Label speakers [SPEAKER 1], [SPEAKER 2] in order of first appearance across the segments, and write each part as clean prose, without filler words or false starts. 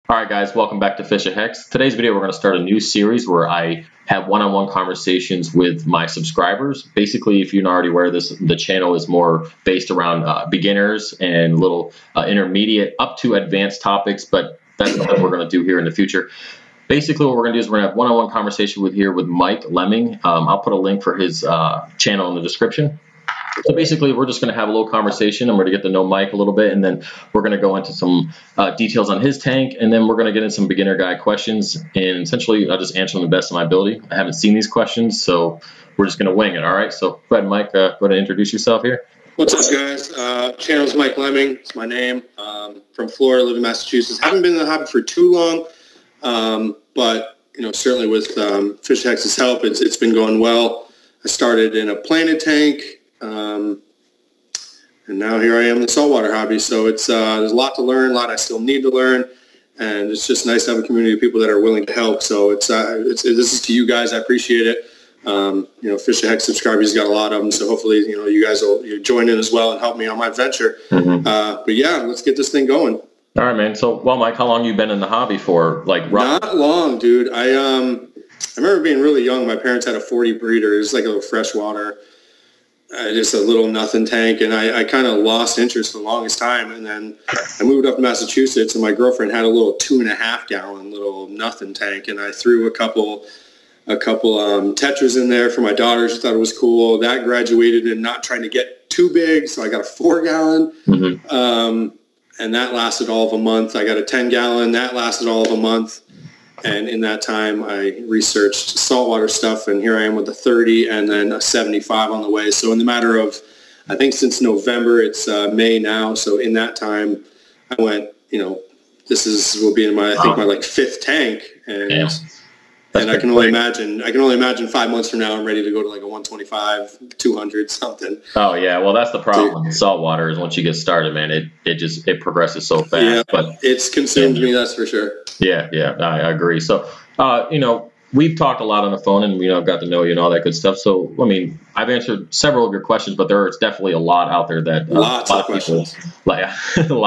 [SPEAKER 1] All right, guys, welcome back to FishOfHex. Today's video, we're going to start a new series where I have one-on-one conversations with my subscribers. Basically, if you're not already aware of this, the channel is more based around beginners and little intermediate up to advanced topics, but that's what we're going to do here in the future. Basically, what we're going to do is we're going to have one-on-one conversation with Mike Lemming. I'll put a link for his channel in the description. So basically, we're just going to have a little conversation, and we're going to get to know Mike a little bit, and then we're going to go into some details on his tank, and then we're going to get into some beginner guide questions, and essentially, I'll just answer them the best of my ability. I haven't seen these questions, so we're just going to wing it, all right? So go ahead, Mike, go ahead and introduce yourself here.
[SPEAKER 2] What's up, guys? Channel's Mike Lemming. It's my name. From Florida, live in Massachusetts. Haven't been in the hobby for too long, but certainly with FishOfHex's help, it's been going well. I started in a planted tank. And now here I am in the saltwater hobby. So it's there's a lot to learn, a lot I still need to learn, and it's just nice to have a community of people that are willing to help. So this is to you guys. I appreciate it. FishOfHex subscribers got a lot of them, so hopefully you guys will join in as well and help me on my venture. But yeah, let's get this thing going.
[SPEAKER 1] All right, man. So, well, Mike, how long you been in the hobby for?
[SPEAKER 2] Not long, dude. I remember being really young. My parents had a 40 breeder. It was like a little freshwater. Just a little nothing tank, and I kind of lost interest for the longest time, and then I moved up to Massachusetts, and my girlfriend had a little 2.5 gallon little nothing tank, and I threw a couple tetras in there for my daughter. She thought it was cool. That graduated in not trying to get too big, so I got a 4 gallon, and that lasted all of a month. I got a 10 gallon. That lasted all of a month. And in that time, I researched saltwater stuff, and here I am with a 30 and then a 75 on the way. So in the matter of, I think since November, it's May now. So in that time, I went, this will be in my, I think my like 5th tank. And I can only imagine 5 months from now, I'm ready to go to like a 125, 200 something.
[SPEAKER 1] Oh yeah, well that's the problem with saltwater is once you get started, man, it progresses so fast.
[SPEAKER 2] Yeah,
[SPEAKER 1] but
[SPEAKER 2] it's consumed me, that's for sure.
[SPEAKER 1] Yeah, I agree. So, we've talked a lot on the phone, and got to know you and all that good stuff. So, I mean, I've answered several of your questions, but there's definitely a lot out there that a lot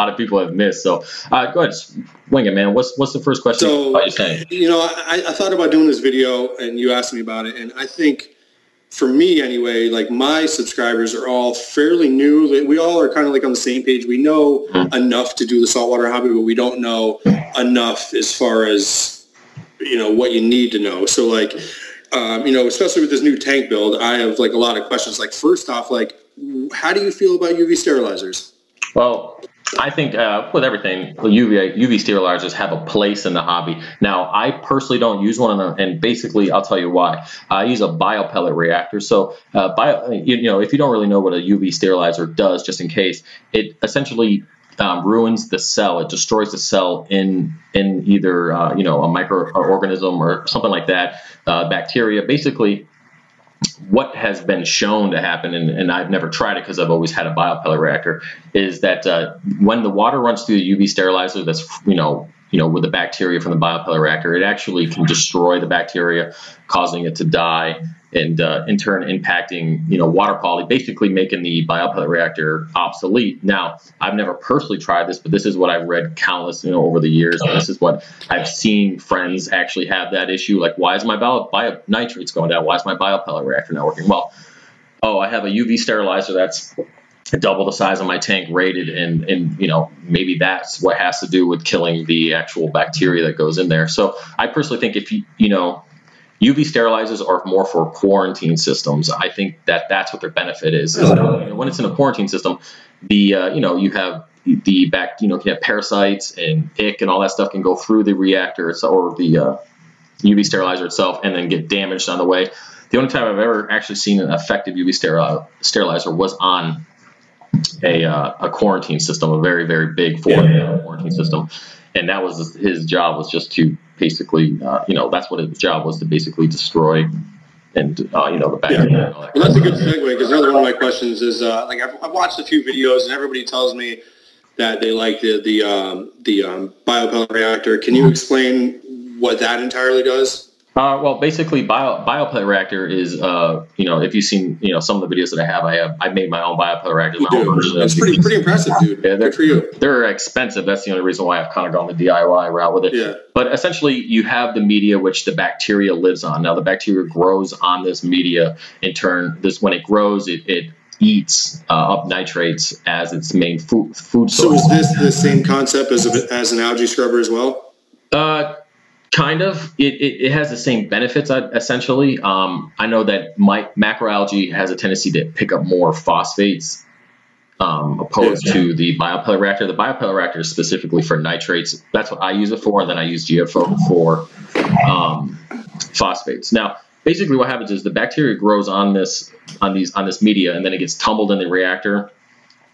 [SPEAKER 1] of people have missed. So, go ahead, wing it, man. What's the first question?
[SPEAKER 2] So, I thought about doing this video, and you asked me about it, and I think for me anyway, like my subscribers are all fairly new. We all are kind of like on the same page. We know enough to do the saltwater hobby, but we don't know enough as far as, what you need to know. So like, especially with this new tank build, I have like a lot of questions. Like first off, like, how do you feel about UV sterilizers?
[SPEAKER 1] Well, I think with everything, UV sterilizers have a place in the hobby. Now, I personally don't use one of them, and basically, I'll tell you why. I use a biopellet reactor. So, if you don't really know what a UV sterilizer does, just in case, it essentially ruins the cell. It destroys the cell in either a microorganism or something like that, bacteria. Basically, what has been shown to happen, and I've never tried it because I've always had a biopellet reactor, is that when the water runs through the UV sterilizer that's, with the bacteria from the biopellet reactor, it actually can destroy the bacteria, causing it to die, and in turn impacting, water quality, basically making the biopellet reactor obsolete. Now, I've never personally tried this, but this is what I've read countless, over the years, and this is what I've seen friends actually have that issue. Like, why is my nitrates going down? Why is my biopellet reactor not working? Well, I have a UV sterilizer that's double the size of my tank rated, and maybe that's what has to do with killing the actual bacteria that goes in there. So I personally think if UV sterilizers are more for quarantine systems. I think that's what their benefit is. When it's in a quarantine system, you have you have parasites and ick and all that stuff can go through the reactor or the UV sterilizer itself and then get damaged on the way. The only time I've ever actually seen an effective UV sterilizer was on a quarantine system, a very, very big quarantine system. And that was his job, was just to basically, that's what his job was, to basically destroy and, the bacteria. And all that.
[SPEAKER 2] Well, that's a good segue, because another one of my questions is, I've watched a few videos, and everybody tells me that they like the biopellet reactor. Can you explain what that entirely does?
[SPEAKER 1] Well, basically, biopellet reactor is, if you've seen, some of the videos that I made my own biopellet reactor.
[SPEAKER 2] That's pretty impressive, dude.
[SPEAKER 1] Yeah,
[SPEAKER 2] good for you.
[SPEAKER 1] They're expensive. That's the only reason why I've kind of gone the DIY route with it.
[SPEAKER 2] Yeah.
[SPEAKER 1] But essentially, you have the media which the bacteria lives on. Now, the bacteria grows on this media. In turn, when it grows, it eats up nitrates as its main food source.
[SPEAKER 2] So is this the same concept as an algae scrubber as well?
[SPEAKER 1] Kind of. It has the same benefits, essentially. I know that macroalgae has a tendency to pick up more phosphates opposed to the biopellet reactor. The biopellet reactor is specifically for nitrates. That's what I use it for, and then I use GFO for phosphates. Now, basically what happens is the bacteria grows on this media, and then it gets tumbled in the reactor.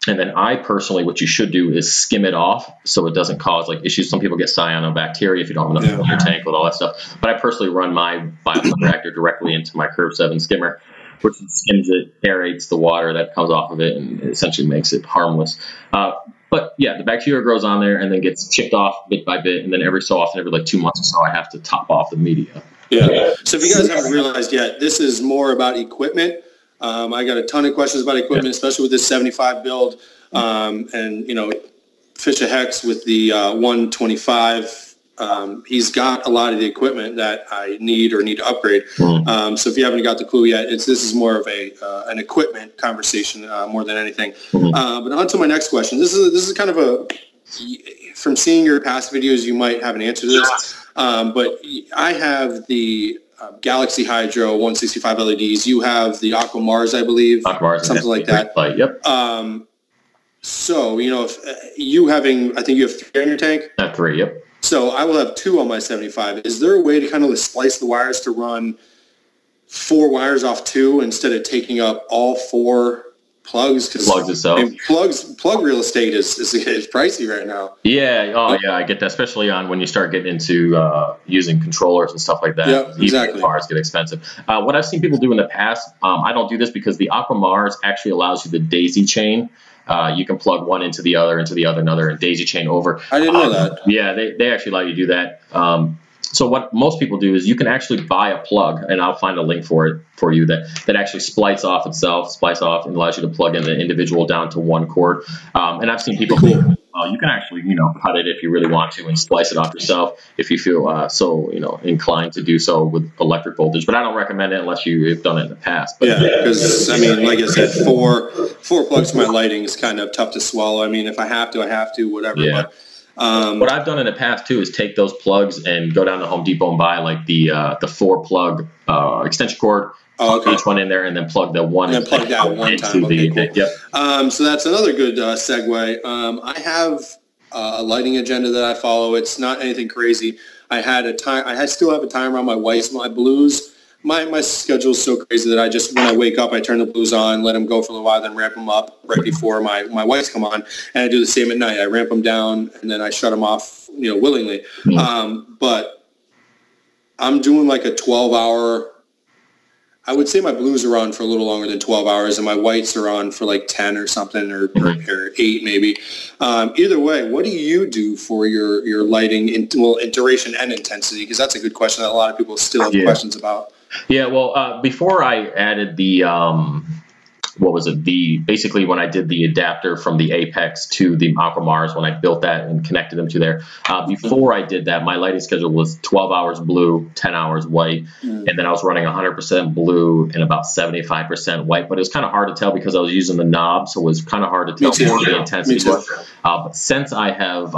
[SPEAKER 1] And then I personally, what you should do is skim it off so it doesn't cause like issues. Some people get cyanobacteria if you don't have enough in your tank with all that stuff. But I personally run my biopellet reactor directly into my Curve 7 skimmer, which skims it, aerates the water that comes off of it, and it essentially makes it harmless. But yeah, the bacteria grows on there and then gets chipped off bit by bit. And then every so often, every like 2 months or so, I have to top off the media.
[SPEAKER 2] Yeah. So if you guys haven't realized yet, this is more about equipment. I got a ton of questions about equipment, especially with this 75 build. And, FishOfHex with the 125, he's got a lot of the equipment that I need to upgrade. So if you haven't got the clue yet, this is more of an equipment conversation more than anything. But on to my next question. This is kind of from seeing your past videos, you might have an answer to this. But I have the Galaxy Hydro 165 LEDs. You have the Aqua Mars, I believe. Aqua Mars, something like that.
[SPEAKER 1] Yep.
[SPEAKER 2] So, if you having, I think you have 3 in your tank?
[SPEAKER 1] 3, yep.
[SPEAKER 2] So I will have 2 on my 75. Is there a way to kind of splice the wires to run 4 wires off 2 instead of taking up all 4 plugs?
[SPEAKER 1] Plugs itself.
[SPEAKER 2] Plug real estate is pricey right now.
[SPEAKER 1] Yeah. Oh, yeah. I get that, especially on when you start getting into using controllers and stuff like that.
[SPEAKER 2] Yeah, exactly.
[SPEAKER 1] Even cars get expensive. What I've seen people do in the past, I don't do this because the Aqua Mars actually allows you the daisy chain. You can plug one into the other, another, and daisy chain over.
[SPEAKER 2] I didn't know that.
[SPEAKER 1] Yeah, they actually allow you to do that. So what most people do is you can actually buy a plug, and I'll find a link for it for you that actually splice off, and allows you to plug in the individual down to 1 cord. And I've seen people think, you can actually, cut it if you really want to and splice it off yourself if you feel so, inclined to do so with electric voltage. But I don't recommend it unless you've done it in the past. But,
[SPEAKER 2] yeah, because, like I said, four plugs for my lighting is kind of tough to swallow. I mean, if I have to, I have to, whatever.
[SPEAKER 1] Yeah.
[SPEAKER 2] But,
[SPEAKER 1] what I've done in the past, too, is take those plugs and go down to Home Depot and buy, like, the 4-plug extension cord.
[SPEAKER 2] Oh, okay.
[SPEAKER 1] Each one in there, and then plug the one.
[SPEAKER 2] And then plug that one time. Okay, cool.
[SPEAKER 1] Yep.
[SPEAKER 2] So that's another good segue. I have a lighting agenda that I follow. It's not anything crazy. I still have a timer on my whites, my blues. My schedule is so crazy that when I wake up, I turn the blues on, let them go for a little while, then ramp them up right before my whites come on. And I do the same at night. I ramp them down, and then I shut them off, willingly. But I'm doing like a 12-hour. I would say my blues are on for a little longer than 12 hours, and my whites are on for like 10 or something, or 8 maybe. Either way, what do you do for your lighting in duration and intensity? Because that's a good question that a lot of people still have questions about.
[SPEAKER 1] Yeah, well, before I added the basically when I did the adapter from the Apex to the Aqua Mars, when I built that and connected them to there, before I did that, my lighting schedule was 12 hours blue, 10 hours white, and then I was running 100% blue and about 75% white, but it was kind of hard to tell because I was using the knob, so it was kind of hard to tell what the intensity was. But since I have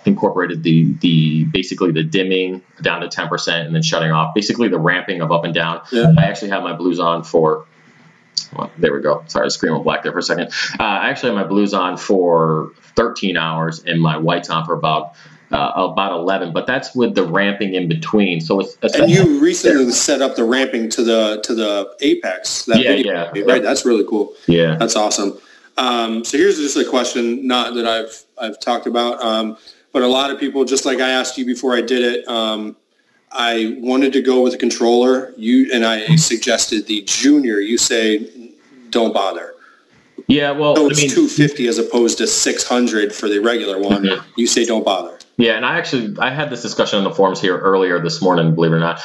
[SPEAKER 1] incorporated basically the dimming down to 10% and then shutting off, basically the ramping of up and down, I actually have my blues on for... Well, there we go. Sorry, the screen went black there for a second. I actually have my blues on for 13 hours and my whites on for about 11, but that's with the ramping in between. So it's
[SPEAKER 2] and you recently set up the ramping to the Apex. Right? That's really cool.
[SPEAKER 1] Yeah,
[SPEAKER 2] that's awesome. So here's just a question, not that I've talked about, but a lot of people, just like I asked you before I did it. I wanted to go with a controller. And I suggested the Junior. You say don't bother.
[SPEAKER 1] Yeah, well,
[SPEAKER 2] so it's $250 as opposed to $600 for the regular one. You say don't bother.
[SPEAKER 1] Yeah, and I had this discussion on the forums here earlier this morning, believe it or not.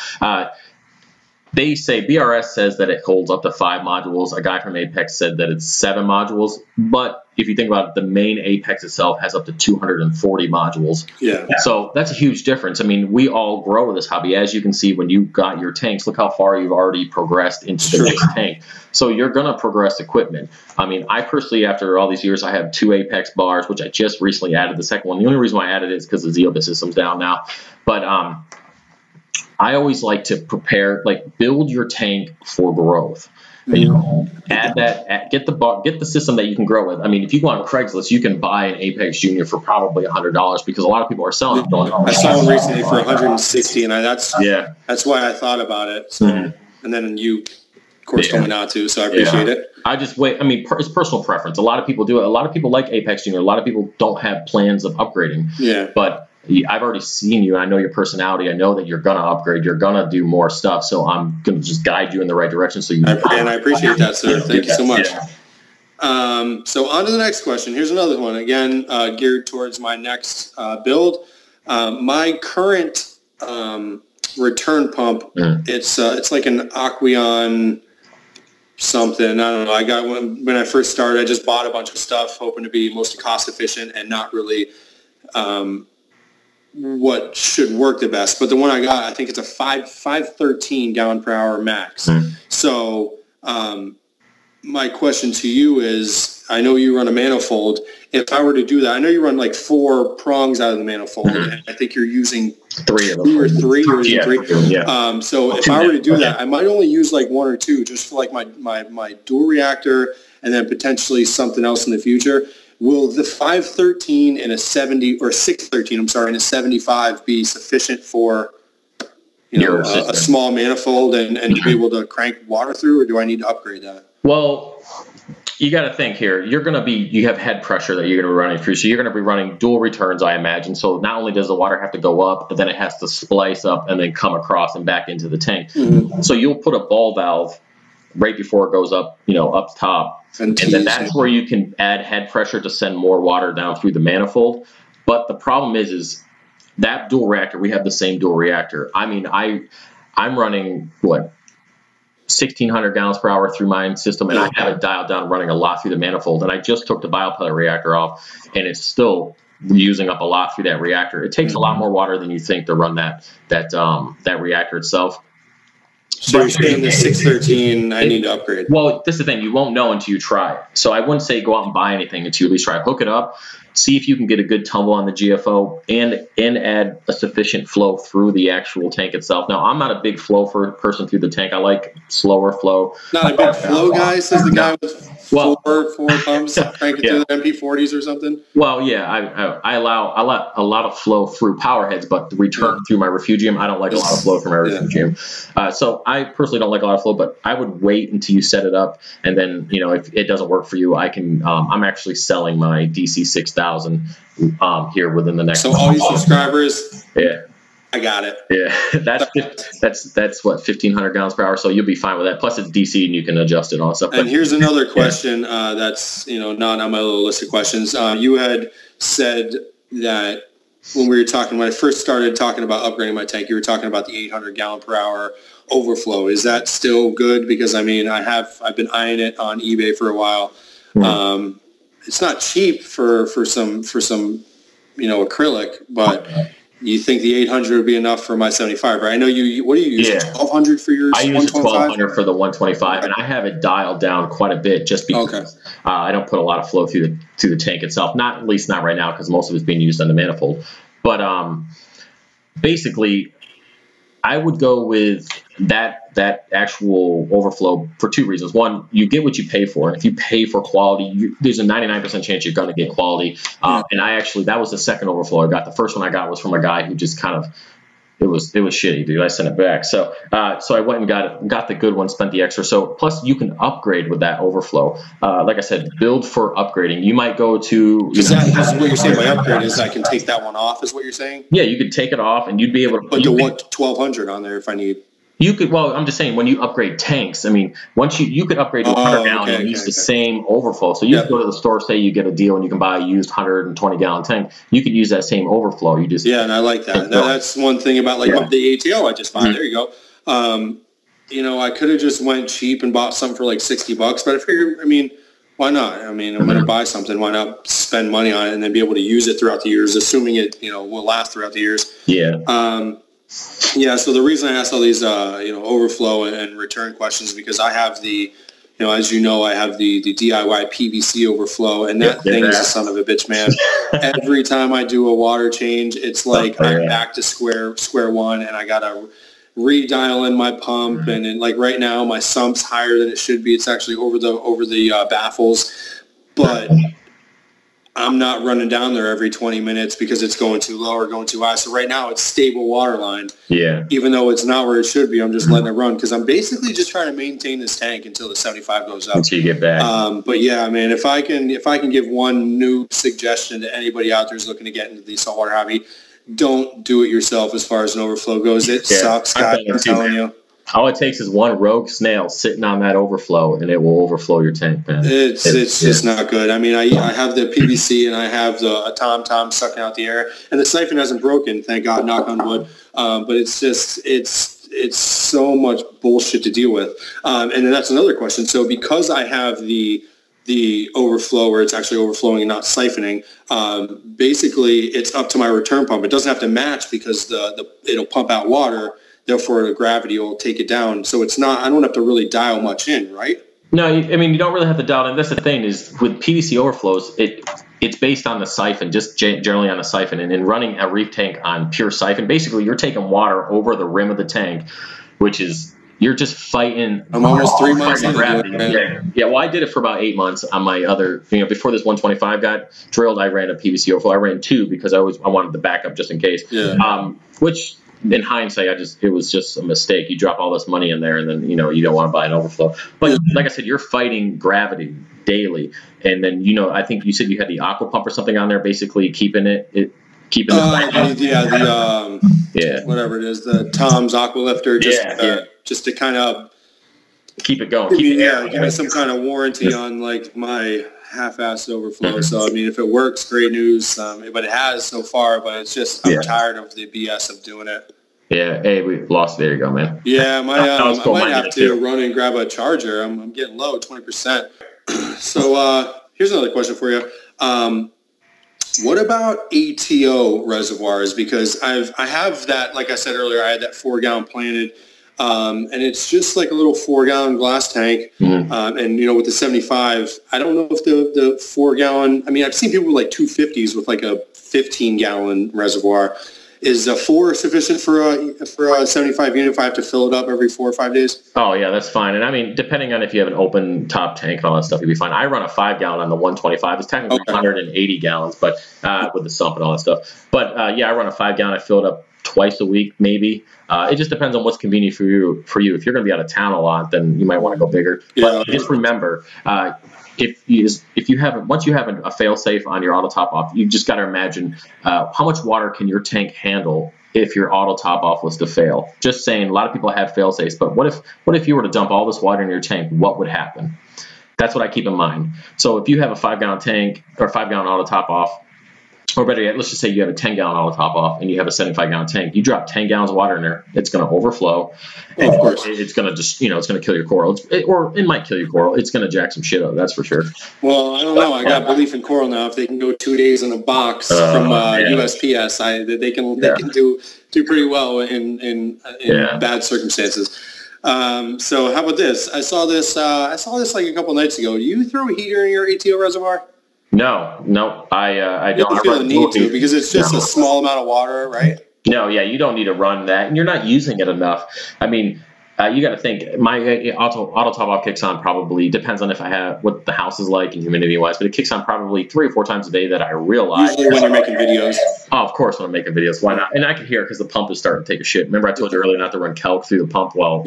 [SPEAKER 1] They say BRS says that it holds up to 5 modules. A guy from Apex said that it's 7 modules. But if you think about it, the main Apex itself has up to 240 modules.
[SPEAKER 2] Yeah.
[SPEAKER 1] So that's a huge difference. I mean, we all grow in this hobby. As you can see, when you got your tanks, look how far you've already progressed into the next tank. So you're going to progress equipment. I mean, I personally, after all these years, I have 2 Apex bars, which I just recently added the second one. The only reason why I added it is because the Zeobit system's down now. But I always like to prepare, like build your tank for growth. You know, add that, get the system that you can grow with. I mean, if you go on Craigslist, you can buy an Apex Junior for probably $100 because a lot of people are selling it.
[SPEAKER 2] I saw one recently for 160, and that's why I thought about it. So, and then you, of course, told me not to, so I appreciate it.
[SPEAKER 1] I just wait. I mean, it's personal preference. A lot of people do it. A lot of people like Apex Junior. A lot of people don't have plans of upgrading.
[SPEAKER 2] Yeah,
[SPEAKER 1] but I've already seen you, and I know your personality. I know that you're gonna upgrade. You're gonna do more stuff. So I'm gonna just guide you in the right direction. So
[SPEAKER 2] I appreciate that, sir. Thank you so much. So on to the next question. Here's another one. Again, geared towards my next build. My current return pump. It's like an Aqueon something. I don't know. I got one when I first started. I just bought a bunch of stuff, hoping to be mostly cost efficient and not really. What should work the best, but the one I got, I think it's a 513 gallon per hour max. So my question to you is, I know you run a manifold. If I were to do that, I know you run like 4 prongs out of the manifold, and I think you're using
[SPEAKER 1] 3 of them.
[SPEAKER 2] 2 or 3 or 3.
[SPEAKER 1] Yeah.
[SPEAKER 2] So if I were to do that, I might only use like 1 or 2 just for like my dual reactor and then potentially something else in the future. Will the 513 and a 70 or 613, I'm sorry, and a 75 be sufficient for a small manifold and to be able to crank water through, or do I need to upgrade that?
[SPEAKER 1] Well, you got to think here. You have head pressure that you're going to be running through, so you're going to be running dual returns, I imagine. So not only does the water have to go up, but then it has to splice up and then come across and back into the tank. So you'll put a ball valve right before it goes up, up top. And then that's where you can add head pressure to send more water down through the manifold. But the problem is that dual reactor, we have the same dual reactor. I mean, I'm running, 1,600 gallons per hour through my system, and I have it dialed down running a lot through the manifold. And I just took the biopellet reactor off, and it's still using up a lot through that reactor. It takes a lot more water than you think to run that reactor itself.
[SPEAKER 2] So you're saying the 613, I need to upgrade.
[SPEAKER 1] Well, this is the thing. You won't know until you try it. So I wouldn't say go out and buy anything until you at least try it. Hook it up. See if you can get a good tumble on the GFO and add a sufficient flow through the actual tank itself. Now, I'm not a big flow person through the tank. I like slower flow.
[SPEAKER 2] Not a big flow guy, says the guy with four pumps, cranking through the MP40s or something?
[SPEAKER 1] Well, yeah, I allow a lot of flow through power heads, but the return through my refugium, I don't like a lot of flow from my refugium. So I personally don't like a lot of flow, but I would wait until you set it up, and then, if it doesn't work for you, I can, I'm actually selling my DC 6000 here within the next
[SPEAKER 2] month. So all you subscribers, I got it.
[SPEAKER 1] Yeah, that's what, 1,500 gallons per hour. So you'll be fine with that. Plus it's DC and you can adjust it all stuff.
[SPEAKER 2] And here's another question that's not on my little list of questions. You had said that when I first started talking about upgrading my tank, you were talking about the 800 gallon per hour overflow. Is that still good? Because I've been eyeing it on eBay for a while. It's not cheap for some acrylic, but you think the 800 would be enough for my 75, right? I know what do you use? 1200 for yours?
[SPEAKER 1] I use 1200 for the 125, and I have it dialed down quite a bit just because I don't put a lot of flow through the tank itself. At least not right now, because most of it's being used on the manifold. But basically, I would go with that actual overflow for 2 reasons. One, you get what you pay for. And if you pay for quality, there's a 99% chance you're going to get quality. And that was the second overflow I got. The first one I got was from a guy who just it was shitty, dude. I sent it back. So I went and got the good one, spent the extra. So plus you can upgrade with that overflow. Like I said, build for upgrading. You might go to.
[SPEAKER 2] Is what you're saying by upgrade is I can take that one off? Is what you're saying?
[SPEAKER 1] Yeah, you could take it off, and you'd be able to
[SPEAKER 2] put the 1200 on there if I need.
[SPEAKER 1] You could, well, I'm just saying, when you upgrade tanks, I mean, once you could upgrade to 100 gallon and use the same overflow. So you can go to the store, say you get a deal and you can buy a used 120 gallon tank. You could use that same overflow. You just
[SPEAKER 2] and I like that. That's one thing about like the ATO I just bought. There you go. You know, I could have just went cheap and bought something for like $60, but I figured, I mean, why not? I mean, I'm going to buy something. Why not spend money on it and then be able to use it throughout the years, assuming it, you know, will last throughout the years. So the reason I asked all these, you know, overflow and return questions is because I have the, you know, as you know, I have the DIY PVC overflow, and that thing is a son of a bitch, man. Every time I do a water change, it's like I'm back to square one, and I got to redial in my pump, and like right now my sump's higher than it should be. It's actually over the baffles, but I'm not running down there every 20 minutes because it's going too low or going too high. So right now it's stable water line. Even though it's not where it should be, I'm just letting it run because I'm basically just trying to maintain this tank until the 75 goes up.
[SPEAKER 1] Until you get back.
[SPEAKER 2] But yeah, man, if I can give one new suggestion to anybody out there who's looking to get into the saltwater hobby, don't do it yourself as far as an overflow goes. It sucks, guys, I'm telling you.
[SPEAKER 1] All it takes is one rogue snail sitting on that overflow, and it will overflow your tank, man.
[SPEAKER 2] It's just not good. I mean, I have the PVC, and I have a tom sucking out the air, and the siphon hasn't broken, thank God, knock on wood. But it's just, it's so much bullshit to deal with. And then that's another question. So because I have the overflow where it's actually overflowing and not siphoning, basically it's up to my return pump. It doesn't have to match because it'll pump out water. Therefore, the gravity will take it down. So it's not, I don't have to really dial much in, right?
[SPEAKER 1] No, I mean, you don't really have to dial in. That's the thing is with PVC overflows, it's based on the siphon, just generally on the siphon. And in running a reef tank on pure siphon, basically you're taking water over the rim of the tank, which is, you're just fighting.
[SPEAKER 2] I'm almost 3 months into
[SPEAKER 1] gravity. Well, I did it for about 8 months on my other, you know, before this 125 got drilled, I ran a PVC overflow. I ran 2 because I wanted the backup just in case. Which, in hindsight, it was just a mistake. You drop all this money in there, and then, you know, you don't want to buy an overflow. But like I said, you're fighting gravity daily, and then, you know, I think you said you had the aqua pump or something on there, basically keeping the
[SPEAKER 2] whatever it is, the Tom's aqua lifter, just to kind of
[SPEAKER 1] keep it going.
[SPEAKER 2] Give me some kind of warranty on like my half-assed overflow. So I mean, if it works, great news. But it has so far. But it's just I'm tired of the BS of doing it.
[SPEAKER 1] Hey, we lost. There you go, man.
[SPEAKER 2] Yeah, I might have to run and grab a charger. I'm getting low, 20%. So here's another question for you. What about ATO reservoirs? Because I have that, like I said earlier, I had that 4-gallon planted. And it's just like a little 4-gallon glass tank. And, you know, with the 75, I don't know if the 4-gallon, I mean, I've seen people with like 250s with like a 15-gallon reservoir. Is a 4 sufficient for a 75 unit if I have to fill it up every 4 or 5 days?
[SPEAKER 1] Oh, yeah, that's fine. And I mean, depending on if you have an open top tank and all that stuff, you'll be fine. I run a 5-gallon on the 125. It's technically 180 gallons, but with the sump and all that stuff. But I run a 5-gallon. I fill it up twice a week, maybe. It just depends on what's convenient for you. If you're going to be out of town a lot, then you might want to go bigger. But just remember, if you have once you have a fail safe on your auto top off, you just got to imagine how much water can your tank handle if your auto top off was to fail. Just saying, a lot of people have fail safes, but what if you were to dump all this water in your tank? What would happen? That's what I keep in mind. So if you have a 5-gallon tank or 5-gallon auto top off, or better yet, let's just say you have a 10-gallon auto top off and you have a 75-gallon tank. You drop 10 gallons of water in there, it's going to overflow. And of course, it's going to just, it's going to kill your coral. Or it might kill your coral. It's going to jack some shit up, that's for sure.
[SPEAKER 2] Well, I don't know. I got belief in coral now. If they can go 2 days in a box from USPS, they can do pretty well in bad circumstances. So how about this? I saw this like a couple nights ago. Do you throw a heater in your ATO reservoir?
[SPEAKER 1] No, I don't.
[SPEAKER 2] You feel the need to because it's just a small amount of water, right?
[SPEAKER 1] No, you don't need to run that, and you're not using it enough. I mean, you got to think. My auto top off kicks on probably, depends on if I have what the house is like and humidity wise, but it kicks on probably 3 or 4 times a day that I realize.
[SPEAKER 2] Usually when you're making videos.
[SPEAKER 1] Oh, of course, when I'm making videos, why not? And I can hear it because the pump is starting to take a shit. Remember, I told you earlier not to run kelp through the pump. Well,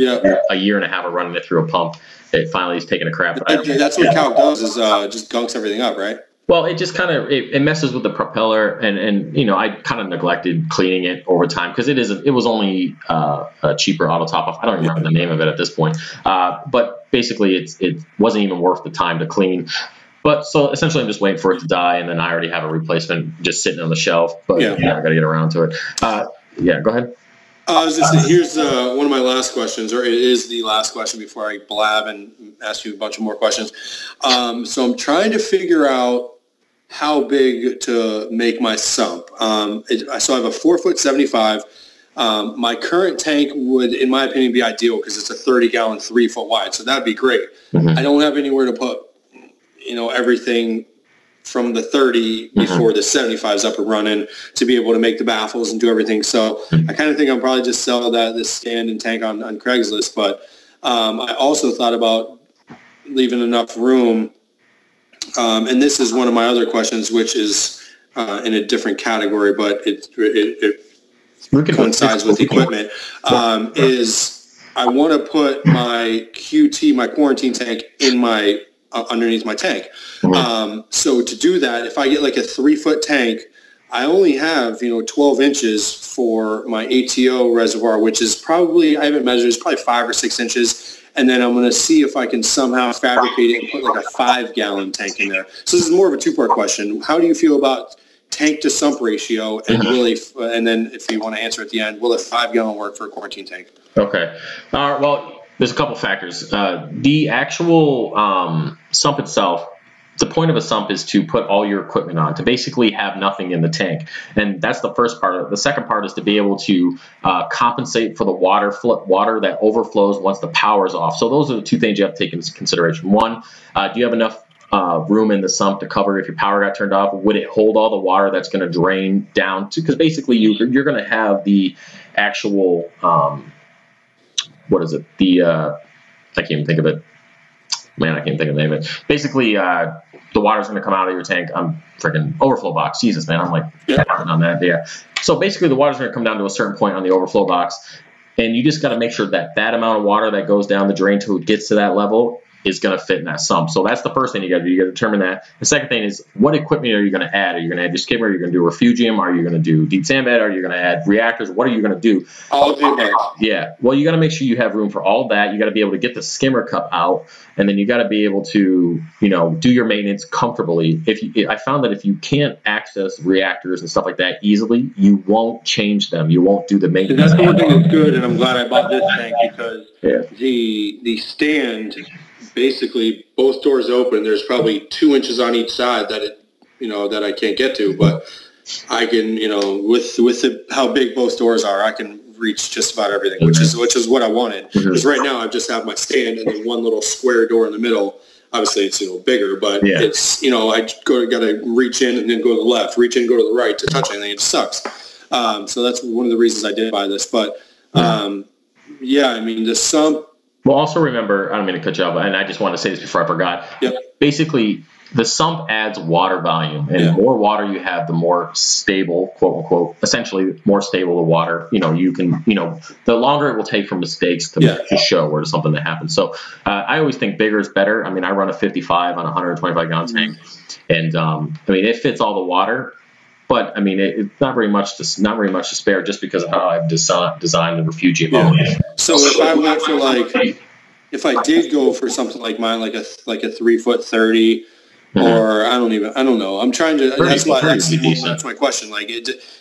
[SPEAKER 1] a year and a half of running it through a pump, it finally is taking a crap.
[SPEAKER 2] That's what calc does, is just gunks everything up, right?
[SPEAKER 1] Well, it just kind of it messes with the propeller, and you know, I kind of neglected cleaning it over time because it was only a cheaper auto top off. I don't remember the name of it at this point, but basically it wasn't even worth the time to clean. But so essentially, I'm just waiting for it to die, and then I already have a replacement just sitting on the shelf. But yeah, I got to get around to it. Yeah, go ahead.
[SPEAKER 2] Here's one of my last questions, or it is the last question before I blab and ask you a bunch of more questions. So I'm trying to figure out how big to make my sump. So I have a 4'75". My current tank would, in my opinion, be ideal because it's a 30-gallon, 3-foot wide. So that'd be great. Mm-hmm. I don't have anywhere to put, you know, everything from the 30 before the 75 is up and running to be able to make the baffles and do everything. So I kind of think I'll probably just sell this stand and tank on Craigslist. But I also thought about leaving enough room. And this is one of my other questions, which is in a different category, but it coincides with equipment, is I want to put my QT, my quarantine tank, in my underneath my tank. So to do that, if I get like a 3-foot tank, I only have, 12 inches for my ATO reservoir, which is probably, I haven't measured, it's probably 5 or 6 inches. And then I'm going to see if I can somehow fabricate it and put like a 5-gallon tank in there. So this is more of a two-part question. How do you feel about tank to sump ratio? And and then if you want to answer at the end, will a 5-gallon work for a quarantine tank?
[SPEAKER 1] Okay. Well, there's a couple factors. The actual sump itself, the point of a sump is to put all your equipment on, to basically have nothing in the tank. And that's the first part of it. The second part is to be able to compensate for the water that overflows once the power is off. So those are the two things you have to take into consideration. One, do you have enough room in the sump to cover if your power got turned off? Would it hold all the water that's going to drain down to, because basically you're going to have the actual, what is it? I can't even think of it. Man, I can't think of the name of it. Basically, the water's going to come out of your tank on freaking overflow box. Jesus, man, I'm like on that. Yeah. So basically, the water's going to come down to a certain point on the overflow box, and you just got to make sure that amount of water that goes down the drain till it gets to that level is going to fit in that sump. So that's the first thing you got to do. You got to determine that. The second thing is, what equipment are you going to add? Are you going to add your skimmer? Are you going to do refugium? Are you going to do deep sand bed? Are you going to add reactors? What are you going to do?
[SPEAKER 2] All do that.
[SPEAKER 1] Yeah. Well, you got to make sure you have room for all that. You got to be able to get the skimmer cup out, and then you got to be able to, do your maintenance comfortably. I found that if you can't access reactors and stuff like that easily, you won't change them. You won't do the maintenance.
[SPEAKER 2] And that's one thing that's good, and I'm glad I bought this tank because the stand, basically both doors open. There's probably 2 inches on each side that I can't get to, but I can, with how big both doors are, I can reach just about everything, which is what I wanted. Because right now I just have my stand and then one little square door in the middle. Obviously it's bigger, but it's I got to reach in and then go to the left, reach in, go to the right to touch anything. It sucks. So that's one of the reasons I did buy this. But the sump.
[SPEAKER 1] Well, also remember, I don't mean to cut you off, and I just want to say this before I forgot. Basically, the sump adds water volume, and the more water you have, the more stable, quote unquote, essentially more stable the water. You can, the longer it will take for mistakes to show or something that happens. So I always think bigger is better. I mean, I run a 55 on a 125-gallon tank, and it fits all the water. But it's not very much to spare, just because of how I've designed the refugium.
[SPEAKER 2] So if I went for if I did go for something like mine, like a 3-foot 30, or I don't know. I'm trying to. That's my question.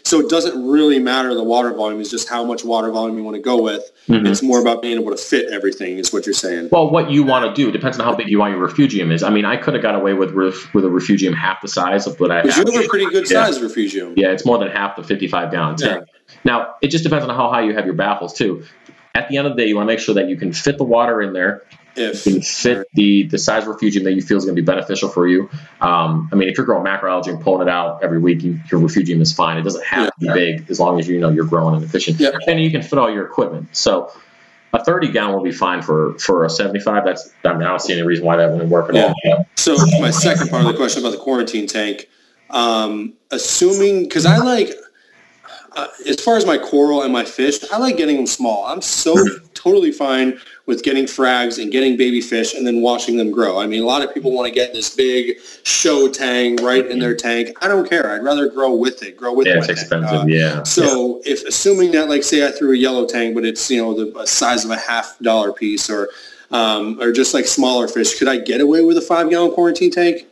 [SPEAKER 2] So it doesn't really matter the water volume. It's just how much water volume you want to go with. It's more about being able to fit everything. Is what you're saying.
[SPEAKER 1] Well, what you want to do depends on how big you want your refugium is. I could have got away with a refugium half the size of what I have.
[SPEAKER 2] You have a pretty good size refugium.
[SPEAKER 1] Yeah, it's more than half the 55-gallon tank. Now it just depends on how high you have your baffles too. At the end of the day, you want to make sure that you can fit the water in there. You can fit the size refugium that you feel is going to be beneficial for you. If you're growing macroalgae and pulling it out every week, your refugium is fine. It doesn't have to be big as long as you're growing and efficient. And you can fit all your equipment. So a 30-gallon will be fine for a 75. I don't see any reason why that wouldn't work at all.
[SPEAKER 2] So my second part of the question about the quarantine tank, assuming, because I as far as my coral and my fish, I like getting them small. I'm so totally fine with getting frags and getting baby fish and then watching them grow. I mean, a lot of people want to get this big show tang right in their tank. I don't care. I'd rather grow with it. Grow with it.
[SPEAKER 1] Yeah, it's expensive.
[SPEAKER 2] So if assuming that, like, say I threw a yellow tang, but it's, you know, the size of a $50 piece or just like smaller fish, could I get away with a 5-gallon quarantine tank?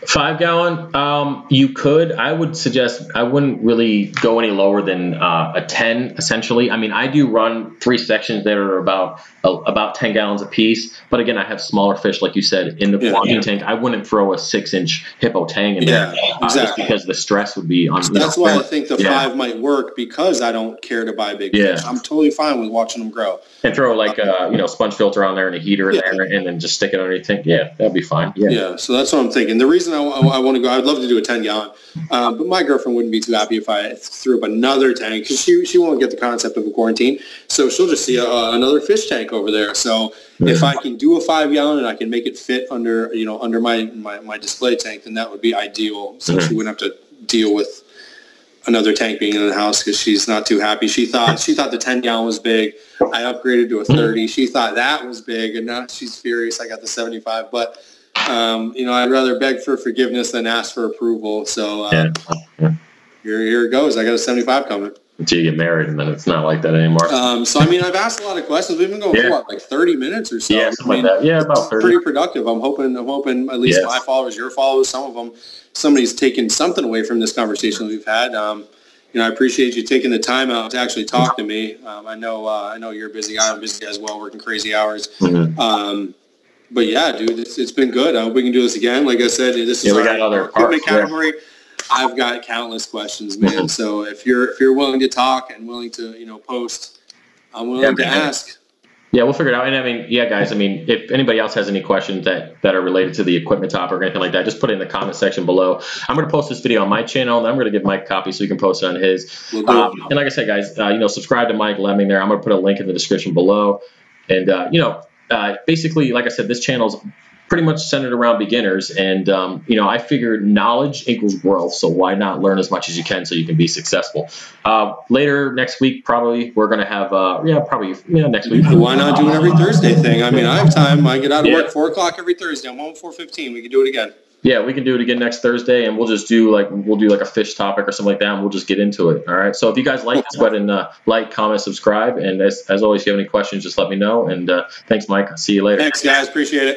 [SPEAKER 1] 5-gallon, you could. I would suggest I wouldn't really go any lower than a 10, essentially. I mean, I do run 3 sections that are about 10 gallons a piece. But again, I have smaller fish, like you said, in the quarantine tank. I wouldn't throw a 6-inch hippo tang in there, just because the stress would be on.
[SPEAKER 2] That's why I think the 5 might work, because I don't care to buy big fish. I'm totally fine with watching them grow.
[SPEAKER 1] And throw like a sponge filter on there and a heater in there, and then just stick it underneath the tank. Yeah, that'd be fine. Yeah.
[SPEAKER 2] So that's what I'm thinking. The reason I want to go, I'd love to do a 10-gallon, but my girlfriend wouldn't be too happy if I threw up another tank, because she won't get the concept of a quarantine. So she'll just see another fish tank over there. So if I can do a 5-gallon and I can make it fit under my display tank, then that would be ideal. So she wouldn't have to deal with another tank being in the house, because she's not too happy. She thought the 10-gallon was big. I upgraded to a 30. She thought that was big, and now she's furious I got the 75. But I'd rather beg for forgiveness than ask for approval. So here it goes. I got a 75 coming.
[SPEAKER 1] Until you get married, and then it's not like that anymore.
[SPEAKER 2] So, I mean, I've asked a lot of questions. We've been going for, like 30 minutes or so.
[SPEAKER 1] Yeah, something like that. Yeah, about 30.
[SPEAKER 2] Pretty productive. I'm hoping at least my followers, your followers, some of them, somebody's taken something away from this conversation that we've had. I appreciate you taking the time out to actually talk to me. I know you're a busy guy. I'm busy as well, working crazy hours. But yeah, dude, it's been good. I hope we can do this again. Like I said, this is our equipment category. I've got countless questions, man. So if you're willing to talk and willing to post, I'm willing to ask. Yeah,
[SPEAKER 1] we'll figure it out. And I mean, guys, I mean, if anybody else has any questions that are related to the equipment topic or anything like that, just put it in the comment section below. I'm going to post this video on my channel, and I'm going to give Mike a copy so he can post it on his. And like I said, guys, subscribe to Mike Lemming there. I'm going to put a link in the description below. And, basically, like I said, this channel's pretty much centered around beginners, and I figured knowledge equals growth, so why not learn as much as you can so you can be successful. Later next week, probably we're going to have next week.
[SPEAKER 2] Why not do an every Thursday thing? I mean, I have time. I get out of work 4 o'clock every Thursday. I'm home 4:15. We can do it again.
[SPEAKER 1] Yeah, we can do it again next Thursday, and we'll just do like a fish topic or something like that, and we'll just get into it. All right. So if you guys like this, go ahead and like, comment, subscribe, and as always, if you have any questions, just let me know. And thanks, Mike. See you later.
[SPEAKER 2] Thanks, guys. Appreciate it.